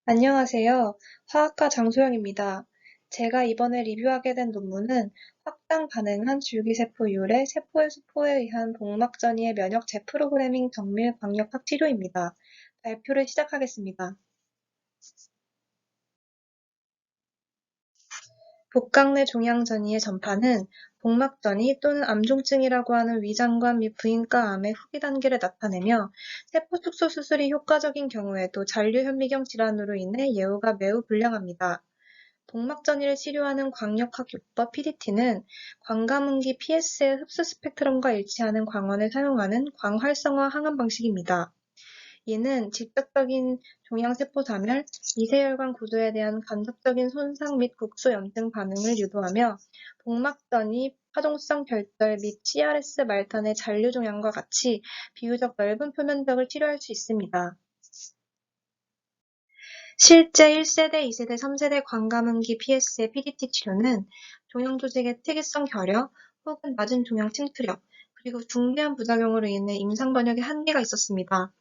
안녕하세요. 화학과 장소영입니다. 제가 이번에 리뷰하게 된 논문은 확장 가능한 줄기세포 세포의 수포에 의한 복막 전이의 면역 재프로그래밍 정밀 광역학 치료입니다. 발표를 시작하겠습니다. 복강 내 종양 전이의 전파는 복막 전이 또는 암중증이라고 하는 위장관 및 부인과 암의 후기 단계를 나타내며 세포 축소 수술이 효과적인 경우에도 잔류 현미경 질환으로 인해 예후가 매우 불량합니다. 복막전이를 치료하는 광역학요법 PDT는 광가문기 PS의 흡수 스펙트럼과 일치하는 광원을 사용하는 광활성화 항암 방식입니다. 이는 직접적인 종양세포 사멸, 미세혈관 구조에 대한 간접적인 손상 및 국소염증 반응을 유도하며 복막전이 파동성 결절 및 CRS 말탄의 잔류 종양과 같이 비교적 넓은 표면적을 치료할 수 있습니다. 실제 1세대, 2세대, 3세대 광가문기 PS의 PDT 치료는 종양 조직의 특이성 결여 혹은 낮은 종양 침투력, 그리고 중대한 부작용으로 인해 임상 번역에 한계가 있었습니다.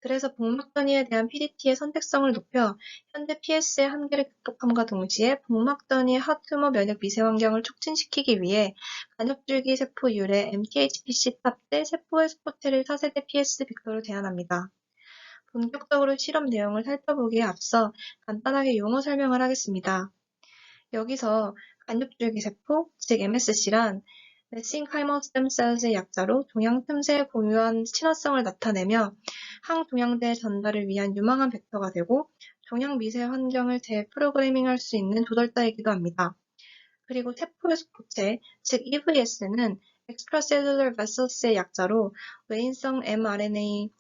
그래서 복막 전이에 대한 PDT의 선택성을 높여 현재 PS의 한계를 극복함과 동시에 복막 전이의 핫투머 면역 미세 환경을 촉진시키기 위해 간접줄기 세포 유래 MTHPC 탑재 세포의 스포체를 4세대 PS 벡터로 대안합니다. 본격적으로 실험 내용을 살펴보기에 앞서 간단하게 용어 설명을 하겠습니다. 여기서 간접줄기세포, 즉 MSC란 메신카이머 스템셀즈의 약자로 종양 틈새에 공유한 친화성을 나타내며 항종양대 전달을 위한 유망한 벡터가 되고 종양 미세 환경을 재프로그래밍할 수 있는 조절자이기도 합니다. 그리고 세포의 수포체, 즉 EVS는 Extracellular Vessels의 약자로 외인성 mRNA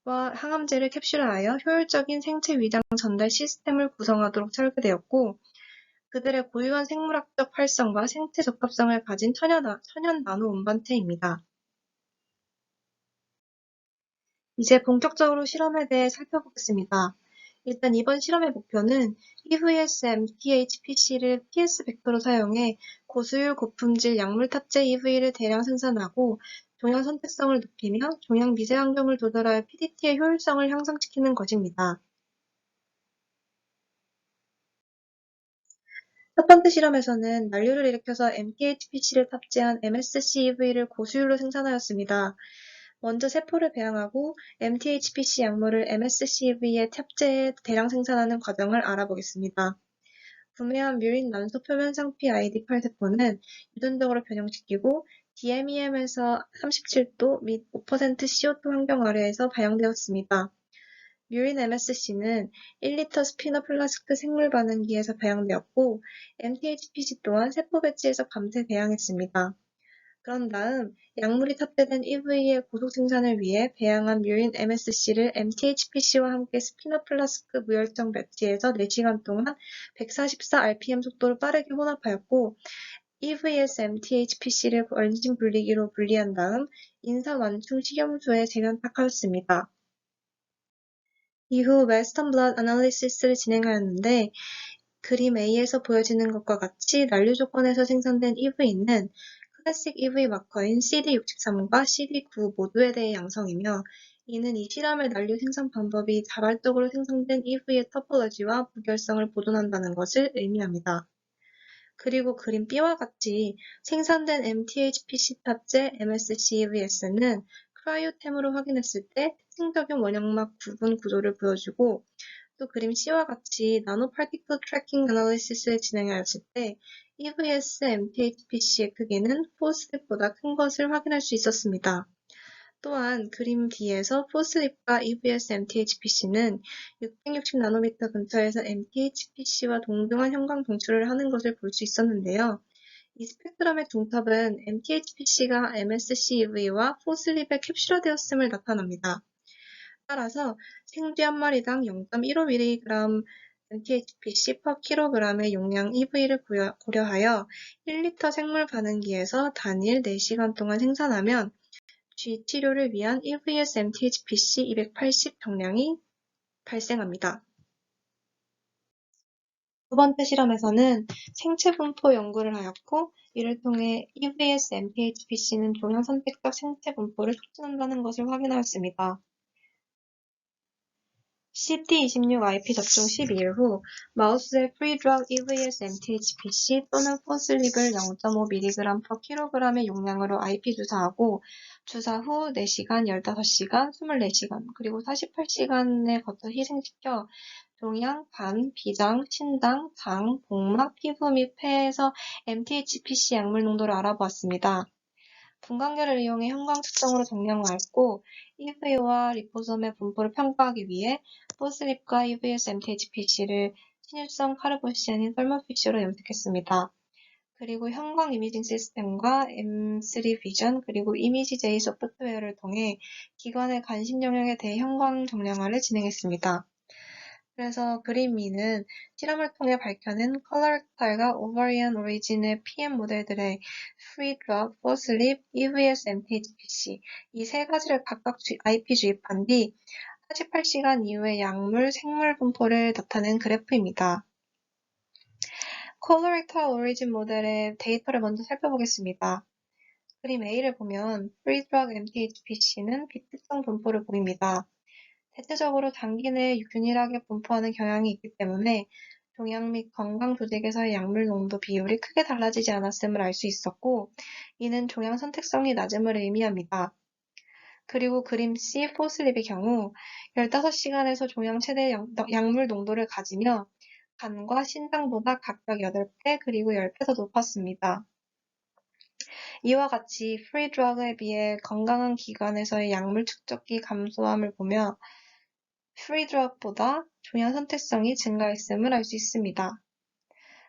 와 항암제를 캡슐화하여 효율적인 생체 위장 전달 시스템을 구성하도록 설계되었고, 그들의 고유한 생물학적 활성과 생체 적합성을 가진 천연 나노 운반체입니다. 이제 본격적으로 실험에 대해 살펴보겠습니다. 일단 이번 실험의 목표는 EVS MTHPC를 PS 벡터로 사용해 고수율 고품질 약물 탑재 EV를 대량 생산하고 종양 선택성을 높이며 종양 미세 환경을 조절하여 PDT의 효율성을 향상시키는 것입니다. 첫 번째 실험에서는 난류를 일으켜서 MTHPC를 탑재한 MSC-EV를 고수율로 생산하였습니다. 먼저 세포를 배양하고 MTHPC 약물을 MSC-EV에 탑재해 대량 생산하는 과정을 알아보겠습니다. 구매한 뮤린 난소 표면 상피 ID8 세포는 유전적으로 변형시키고 DMEM에서 37도 및 5% CO2 환경 아래에서 발양되었습니다. 뮤린 MSC는 1리터 스피너플라스크 생물 반응기에서 배양되었고 MTHPC 또한 세포 배지에서 밤새 배양했습니다. 그런 다음 약물이 탑재된 EV의 고속 생산을 위해 배양한 뮤린 MSC를 MTHPC와 함께 스피너플라스크 무혈청 배지에서 4시간 동안 144rpm 속도로 빠르게 혼합하였고 EVS MTHPC를 원심 분리기로 분리한 다음 인산 완충 식염수에 재gen탁하였습니다. 이후 웨스턴 블럿 애널리시스를 진행하였는데 그림 A에서 보여지는 것과 같이 난류 조건에서 생산된 EV는 클래식 EV 마커인 CD63과 CD9 모두에 대해 양성이며 이는 이 실험의 난류 생산 방법이 자발적으로 생성된 EV의 토폴로지와 무결성을 보존한다는 것을 의미합니다. 그리고 그림 B와 같이 생산된 MTHPC 탑재 MSC EVS는 크라이오템으로 확인했을 때 특징적인 원형막 구분 구조를 보여주고 또 그림 C와 같이 나노 파티클 트래킹 애널리시스를 진행하였을 때 EVS MTHPC의 크기는 포스립보다 큰 것을 확인할 수 있었습니다. 또한 그림 D에서 포스립과 EVS MTHPC는 660나노미터 근처에서 MTHPC와 동등한 형광 동출을 하는 것을 볼 수 있었는데요. 이 스펙트럼의 중탑은 MTHPC가 MSC-EV와 포스립에 캡슐화되었음을 나타납니다. 따라서 생쥐 한 마리당 0.15mg MTHPC per kg의 용량 EV를 고려하여 1리터 생물 반응기에서 단일 4시간 동안 생산하면 쥐 치료를 위한 EVS MTHPC 280 정량이 발생합니다. 두 번째 실험에서는 생체 분포 연구를 하였고 이를 통해 EVS MTHPC는 종양 선택적 생체 분포를 촉진한다는 것을 확인하였습니다. CD26 IP 접종 12일 후 마우스의 프리드럭 EVS MTHPC 또는 포슬립을 0.5mg/kg의 용량으로 IP 주사하고 주사 후 4시간, 15시간, 24시간, 그리고 48시간에 거쳐 희생시켜 종양, 간, 비장, 신장, 장, 복막, 피부 및 폐에서 MTHPC 약물 농도를 알아보았습니다. 분광계를 이용해 형광 측정으로 정량을 앓고 EV와 리포솜의 분포를 평가하기 위해 포슬립과 EVS MTHPC를 친일성 카르보시아닌 썰머피쉬로 염색했습니다. 그리고 형광 이미징 시스템과 M3 비전 그리고 이미지-J 소프트웨어를 통해 기관의 간신 영역에 대해 형광 정량화를 진행했습니다. 그래서 그림미는 실험을 통해 밝혀낸 컬러렉탈과 오버리언 오리진의 PM 모델들의 프리드럭, 포슬립, EVS, MTHPC 이 세 가지를 각각 IP 주입한 뒤 48시간 이후의 약물, 생물 분포를 나타낸 그래프입니다. 컬러렉탈 오리진 모델의 데이터를 먼저 살펴보겠습니다. 그림 A를 보면 프리드럭 MTHPC는 비특정 분포를 보입니다. 대체적으로 장기 내에 균일하게 분포하는 경향이 있기 때문에 종양 및 건강 조직에서의 약물 농도 비율이 크게 달라지지 않았음을 알 수 있었고, 이는 종양 선택성이 낮음을 의미합니다. 그리고 그림 C 포슬립의 경우 15시간에서 종양 최대 약물 농도를 가지며 간과 신장보다 각각 8배 그리고 10배 더 높았습니다. 이와 같이 프리드럭에 비해 건강한 기관에서의 약물 축적기 감소함을 보며 프리드럭보다 종양 선택성이 증가했음을 알 수 있습니다.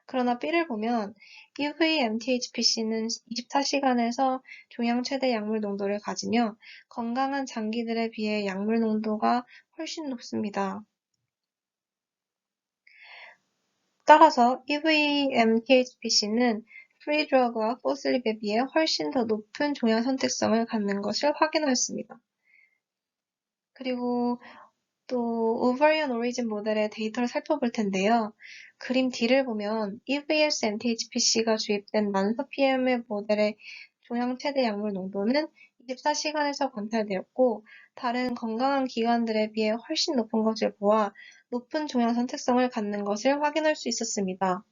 그러나 B를 보면 EV-MTHPC는 24시간에서 종양 최대 약물 농도를 가지며 건강한 장기들에 비해 약물 농도가 훨씬 높습니다. 따라서 EV-MTHPC는 프리드럭과 포슬립에 비해 훨씬 더 높은 종양 선택성을 갖는 것을 확인하였습니다. 그리고 또 오버리언 오리진 모델의 데이터를 살펴볼 텐데요. 그림 D를 보면 EVS MTHPC가 주입된 만서 PM의 모델의 종양 최대 약물 농도는 24시간에서 관찰되었고 다른 건강한 기관들에 비해 훨씬 높은 것을 보아 높은 종양 선택성을 갖는 것을 확인할 수 있었습니다.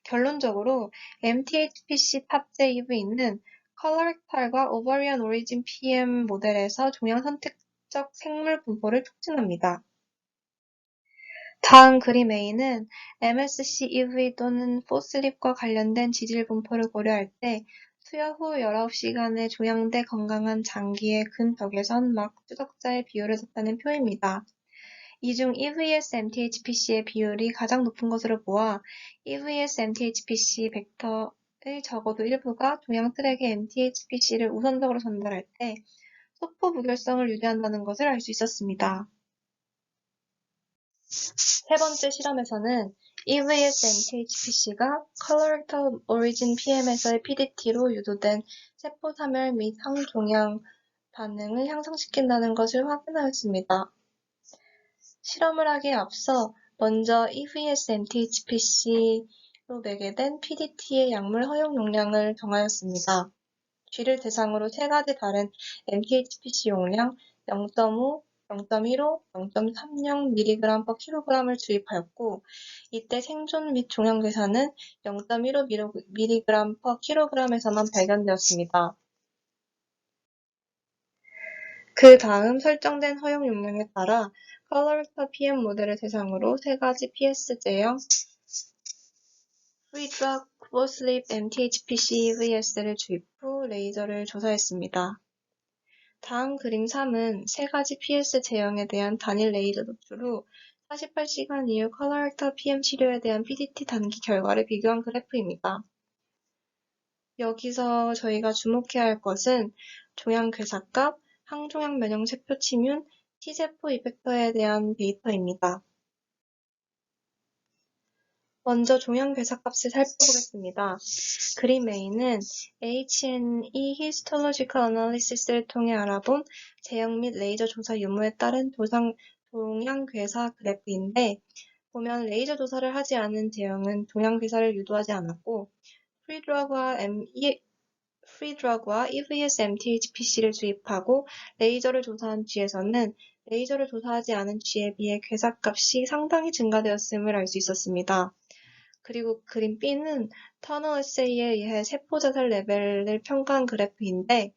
결론적으로 MTHPC 탑재 EV는 컬러렉탈과 오버리언 오리진 PM 모델에서 종양 선택적 생물 분포를 촉진합니다. 다음 그림 A는 MSC EV 또는 포슬립과 관련된 지질 분포를 고려할 때 투여 후 19시간에 종양돼 건강한 장기의 근적외선 막 추적자의 비율을 나타낸 표입니다. 이 중 EVS MTHPC의 비율이 가장 높은 것으로 보아 EVS MTHPC 벡터의 적어도 일부가 종양 트랙에 MTHPC를 우선적으로 전달할 때 소포 무결성을 유지한다는 것을 알 수 있었습니다. 세 번째 실험에서는 EVS MTHPC가 Colorectal Origin PM에서의 PDT로 유도된 세포사멸 및 항종양 반응을 향상시킨다는 것을 확인하였습니다. 실험을 하기에 앞서 먼저 EVS MTHPC로 매개된 PDT의 약물 허용 용량을 정하였습니다. 쥐를 대상으로 세 가지 다른 MTHPC 용량 0.5, 0.15, 0.30mg/kg을 주입하였고 이때 생존 및 종양 괴사는 0.15mg/kg에서만 발견되었습니다. 그 다음 설정된 허용 용량에 따라 컬러렉탈 PM 모델을 대상으로 세 가지 PS제형 프리드럭, 포슬립, MTHPC VS를 주입 후 레이저를 조사했습니다. 다음 그림 3은 세 가지 PS 제형에 대한 단일 레이저 노출 후 48시간 이후 컬러렉탈 PM 치료에 대한 PDT 단기 결과를 비교한 그래프입니다. 여기서 저희가 주목해야 할 것은 종양 괴사값, 항종양 면역 세포 침윤, T세포 이펙터에 대한 데이터입니다. 먼저 종양 괴사값을 살펴보겠습니다. 그림 A는 H&E Histological Analysis를 통해 알아본 제형 및 레이저 조사 유무에 따른 종양 괴사 그래프인데 보면 레이저 조사를 하지 않은 제형은 종양 괴사를 유도하지 않았고 프리드럭과 EVS MTHPC를 주입하고 레이저를 조사한 뒤에서는 레이저를 조사하지 않은 G에 비해 괴삭값이 상당히 증가되었음을 알 수 있었습니다. 그리고 그림 B는 터너 에세이에 의해 세포 자살 레벨을 평가한 그래프인데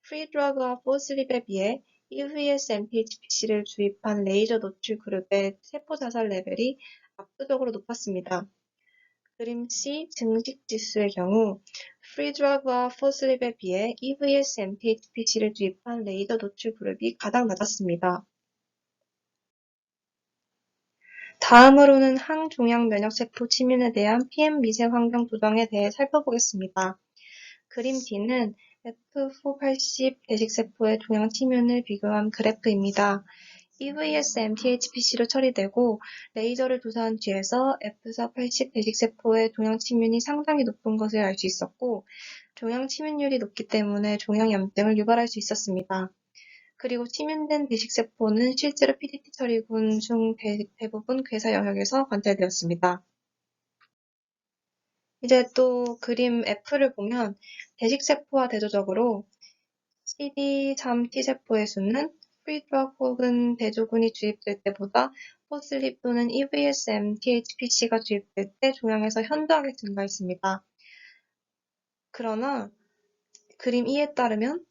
프리 드러그와 포스립에 비해 EVS MTHPC를 주입한 레이저 노출 그룹의 세포 자살 레벨이 압도적으로 높았습니다. 그림 C 증식 지수의 경우 프리 드러그와 포스립에 비해 EVS MTHPC를 주입한 레이저 노출 그룹이 가장 낮았습니다. 다음으로는 항종양 면역세포 침윤에 대한 PM 미세 환경 조정에 대해 살펴보겠습니다. 그림 D는 F480 배식세포의 종양 침윤을 비교한 그래프입니다. EVS MTHPC로 처리되고 레이저를 조사한 뒤에서 F480 배식세포의 종양 침윤이 상당히 높은 것을 알 수 있었고 종양 침윤율이 높기 때문에 종양 염증을 유발할 수 있었습니다. 그리고 침윤된 배식세포는 실제로 PDT 처리군 중 대부분 괴사 영역에서 관찰되었습니다. 이제 또 그림 F를 보면 배식세포와 대조적으로 CD3 T세포의 수는 프리드럭 혹은 대조군이 주입될 때보다 포슬립 또는 EVS MTHPC가 주입될 때 종양에서 현저하게 증가했습니다. 그러나 그림 E에 따르면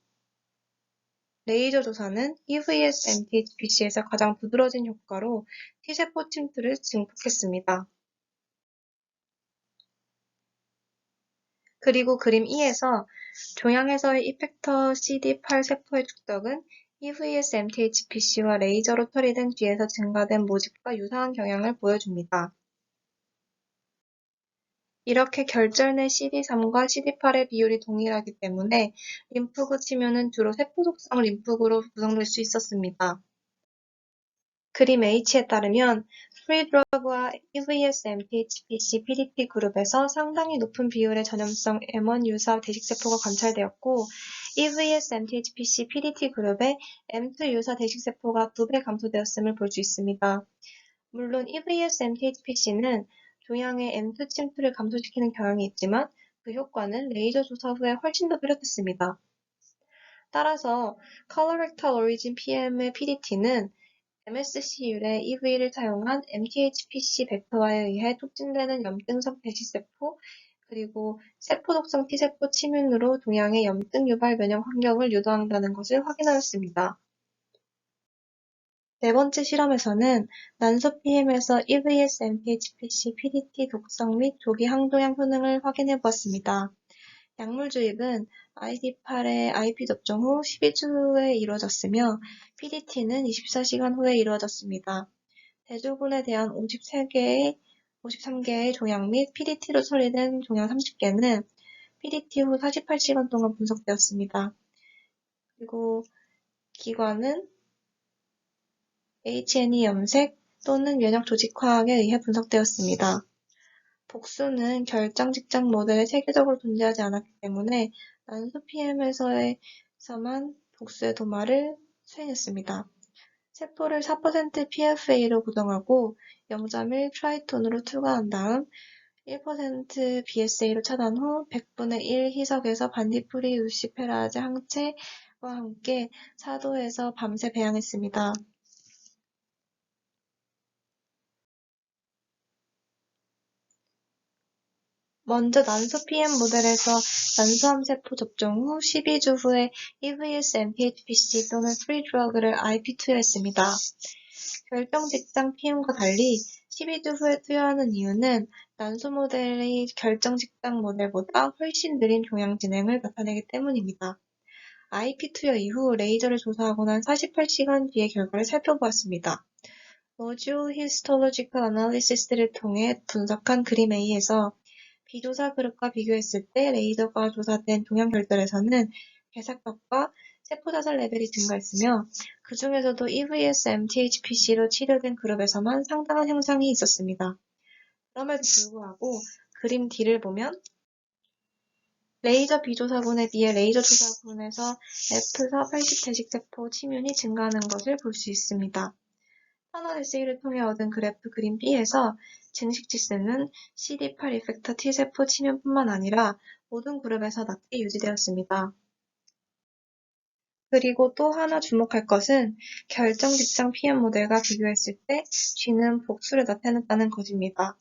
레이저 조사는 EVS MTHPC에서 가장 두드러진 효과로 T세포 침투를 증폭했습니다. 그리고 그림 E에서 종양에서의 이펙터 CD8 세포의 축적은 EVS MTHPC와 레이저로 처리된 뒤에서 증가된 모집과 유사한 경향을 보여줍니다. 이렇게 결절 내 CD3과 CD8의 비율이 동일하기 때문에 림프구 침윤은 주로 세포 속성 림프구로 구성될 수 있었습니다. 그림 H에 따르면 프리드러그와 EVS MTHPC PDT 그룹에서 상당히 높은 비율의 전염성 M1 유사 대식세포가 관찰되었고 EVS MTHPC PDT 그룹의 M2 유사 대식세포가 2배 감소되었음을 볼 수 있습니다. 물론 EVS MTHPC는 종양의 M2 침투를 감소시키는 경향이 있지만 그 효과는 레이저 조사 후에 훨씬 더 뚜렷했습니다. 따라서 Colorectal Origin PM의 PDT는 MSC율의 EV를 사용한 MTHPC 벡터에 의해 촉진되는 염증성 배식세포 그리고 세포 독성 T세포 침윤으로 종양의 염증 유발 면역 환경을 유도한다는 것을 확인하였습니다. 네 번째 실험에서는 난소 PM에서 EVS MTHPC PDT 독성 및 조기 항종양 효능을 확인해 보았습니다. 약물 주입은 ID8의 IP 접종 후 12주에 이루어졌으며 PDT는 24시간 후에 이루어졌습니다. 대조군에 대한 53개의 종양 및 PDT로 처리된 종양 30개는 PDT 후 48시간 동안 분석되었습니다. 그리고 기관은 H&E 염색 또는 면역 조직화학에 의해 분석되었습니다. 복수는 결장 직장 모델에 세계적으로 존재하지 않았기 때문에 난소 PM에서만 복수의 도마를 수행했습니다. 세포를 4% PFA로 구성하고 0.1 트라이톤으로 투과한 다음 1% BSA로 차단 후 100분의 1 희석에서 반디프리 루시페라제 항체와 함께 4도에서 밤새 배양했습니다. 먼저 난소 PM 모델에서 난소암세포 접종 후 12주 후에 EVS MTHPC 또는 프리드러그를 IP 투여했습니다. 결정 직장 PM과 달리 12주 후에 투여하는 이유는 난소 모델의 결정 직장 모델보다 훨씬 느린 종양 진행을 나타내기 때문입니다. IP 투여 이후 레이저를 조사하고 난 48시간 뒤의 결과를 살펴보았습니다. 모듈 히스톨로지컬 어널리시스를 통해 분석한 그림 A에서 비조사 그룹과 비교했을 때 레이저가 조사된 종양 결절에서는 괴삭값과 세포 자살 레벨이 증가했으며 그 중에서도 EVS MTHPC로 치료된 그룹에서만 상당한 향상이 있었습니다. 그럼에도 불구하고 그림 D를 보면 레이저 비조사군에 비해 레이저 조사군에서 F480 대식세포 침윤이 증가하는 것을 볼 수 있습니다. 터널 에세이를 통해 얻은 그래프 그림 B에서 증식 지수는 CD8 이펙터 T세포 침윤뿐만 아니라 모든 그룹에서 낮게 유지되었습니다. 그리고 또 하나 주목할 것은 결정 직장 PM 모델과 비교했을 때 G는 복수를 나타냈다는 것입니다.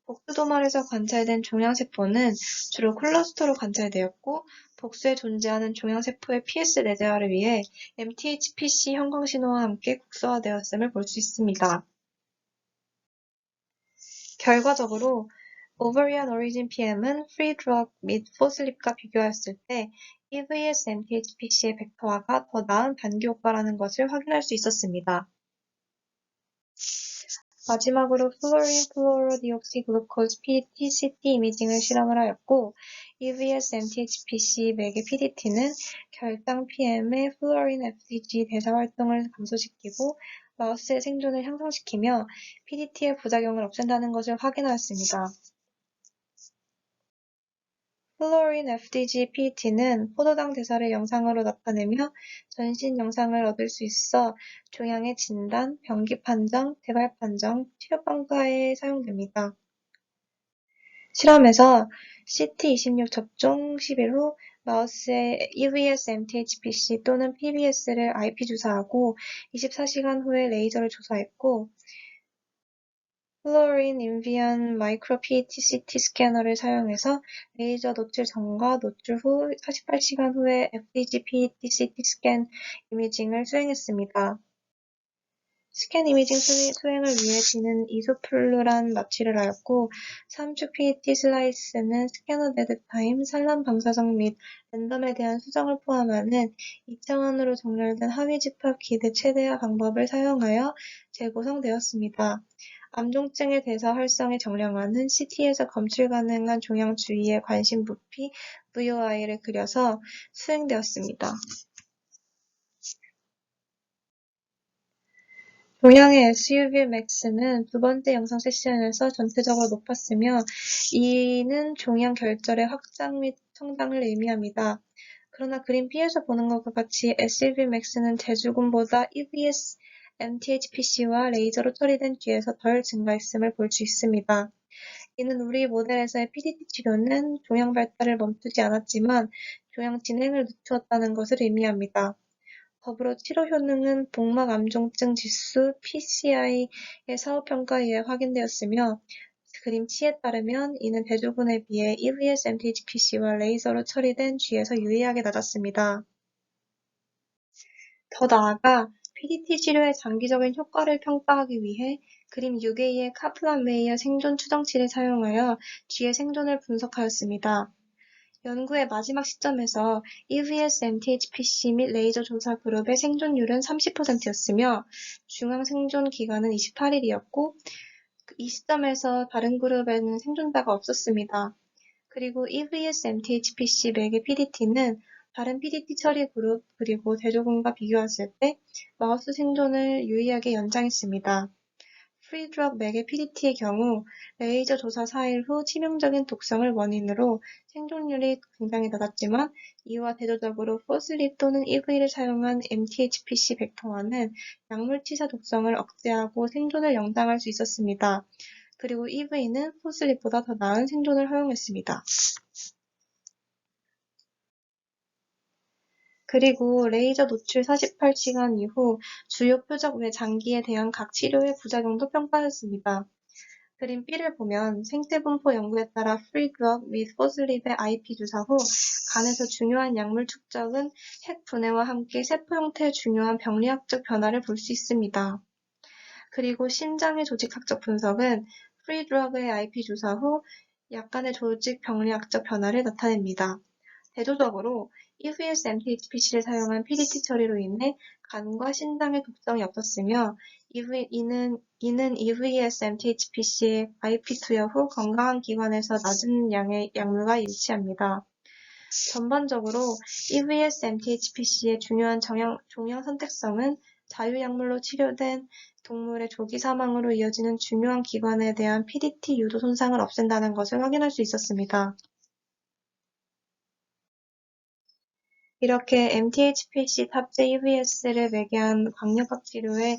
복수 도말에서 관찰된 종양세포는 주로 클러스터로 관찰되었고 복수에 존재하는 종양세포의 PS 내재화를 위해 MTHPC 형광신호와 함께 국소화되었음을 볼 수 있습니다. 결과적으로 Ovarian Origin PM은 Free Drug 및 Foslip과 비교하였을 때 EVS MTHPC의 벡터화가 더 나은 반기 효과라는 것을 확인할 수 있었습니다. 마지막으로 플로린 플로로디옥시글루코즈 PET-CT 이미징을 실험을 하였고 EVS MTHPC 맥의 PDT는 결장 PM의 플로린 FDG 대사 활동을 감소시키고 마우스의 생존을 향상시키며 PDT의 부작용을 없앤다는 것을 확인하였습니다. 플로린 FDG PET는 포도당 대사를 영상으로 나타내며 전신 영상을 얻을 수 있어 종양의 진단, 병기 판정, 재발 판정, 치료 평가에 사용됩니다. 실험에서 CT26 접종 10일 후 마우스에 EVS MTHPC 또는 PBS를 IP 주사하고 24시간 후에 레이저를 조사했고 플로린 인비안 마이크로 PET-CT 스캐너를 사용해서 레이저 노출 전과 노출 후 48시간 후에 FDG PET-CT 스캔 이미징을 수행했습니다. 스캔 이미징 수행을 위해 G는 이소플루란 마취를 하였고 3축 PET 슬라이스는 스캐너 데드 타임, 산란 방사성 및 랜덤에 대한 수정을 포함하는 2차원으로 정렬된 하위 집합 기대 최대화 방법을 사용하여 재구성되었습니다. 암종증의 대사 활성에 정량화는 CT에서 검출 가능한 종양 주위에 관심 부피 VOI를 그려서 수행되었습니다. 종양의 SUV 맥스는 두 번째 영상 세션에서 전체적으로 높았으며 이는 종양 결절의 확장 및 성장을 의미합니다. 그러나 그림 B에서 보는 것과 같이 SUV 맥스는 대주군보다 EVS MTHPC와 레이저로 처리된 뒤에서 덜 증가했음을 볼 수 있습니다. 이는 우리 모델에서의 PDT 치료는 종양 발달을 멈추지 않았지만 종양 진행을 늦추었다는 것을 의미합니다. 더불어 치료 효능은 복막 암종증 지수 PCI의 사후평가에 의해 확인되었으며 그림 C에 따르면 이는 대조군에 비해 EVS MTHPC와 레이저로 처리된 G에서 유의하게 낮았습니다. 더 나아가 PDT 치료의 장기적인 효과를 평가하기 위해 그림 6A의 카플란-메이어 생존 추정치를 사용하여 G의 생존을 분석하였습니다. 연구의 마지막 시점에서 EVS MTHPC 및 레이저 조사 그룹의 생존율은 30%였으며 중앙 생존 기간은 28일이었고 이 시점에서 다른 그룹에는 생존자가 없었습니다. 그리고 EVS MTHPC 맥의 PDT는 다른 PDT 처리 그룹 그리고 대조군과 비교했을 때 마우스 생존을 유의하게 연장했습니다. 프리드럭 맥의 PDT의 경우 레이저 조사 4일 후 치명적인 독성을 원인으로 생존율이 굉장히 낮았지만 이와 대조적으로 포슬립 또는 EV를 사용한 MTHPC 벡터화는 약물치사 독성을 억제하고 생존을 연장할 수 있었습니다. 그리고 EV는 포슬립보다 더 나은 생존을 허용했습니다. 그리고 레이저 노출 48시간 이후 주요 표적 외 장기에 대한 각 치료의 부작용도 평가했습니다. 그림 B를 보면 생체분포 연구에 따라 프리드럭 및 포슬립의 IP 주사 후 간에서 중요한 약물 축적은 핵 분해와 함께 세포 형태의 중요한 병리학적 변화를 볼 수 있습니다. 그리고 심장의 조직학적 분석은 프리드럭의 IP 주사 후 약간의 조직 병리학적 변화를 나타냅니다. 대조적으로 EVS MTHPC를 사용한 PDT 처리로 인해 간과 신장의 독성이 없었으며 이는 EVS MTHPC의 IP 투여 후 건강한 기관에서 낮은 양의 약물과 일치합니다. 전반적으로 EVS MTHPC의 중요한 종양 선택성은 자유약물로 치료된 동물의 조기 사망으로 이어지는 중요한 기관에 대한 PDT 유도 손상을 없앤다는 것을 확인할 수 있었습니다. 이렇게 MTHPC 탑재 EVS를 매개한 광역학 치료에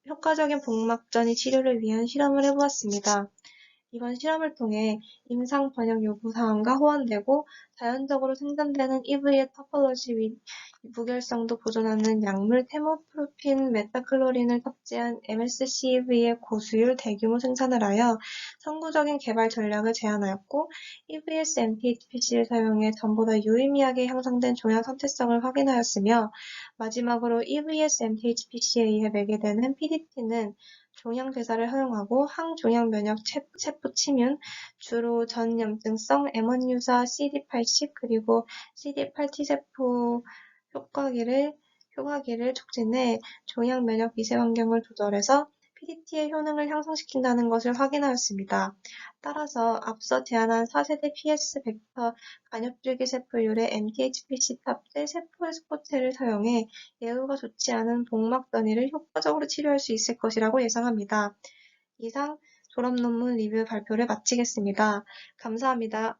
효과적인 복막전이 치료를 위한 실험을 해보았습니다. 이번 실험을 통해 임상 번역 요구 사항과 호환되고 자연적으로 생산되는 EV의 토폴로지 및 무결성도 보존하는 약물 테모프로핀 메타클로린을 탑재한 MSC-EV의 고수율 대규모 생산을 하여 선구적인 개발 전략을 제안하였고, EVS MTHPC를 사용해 전보다 유의미하게 향상된 종양 선택성을 확인하였으며, 마지막으로 EVS MTHPC에 의해 매개되는 PDT는 종양 대사를 허용하고 항종양 면역 세포 침윤, 주로 전염증성 M1 유사 CD80 그리고 CD8 T세포 효과기를 촉진해 종양 면역 미세 환경을 조절해서 PDT의 효능을 향상시킨다는 것을 확인하였습니다. 따라서 앞서 제안한 4세대 PS 벡터 간엽줄기세포율의 MTHPC 탑재 세포 에스코테를 사용해 예후가 좋지 않은 복막 단위를 효과적으로 치료할 수 있을 것이라고 예상합니다. 이상 졸업 논문 리뷰 발표를 마치겠습니다. 감사합니다.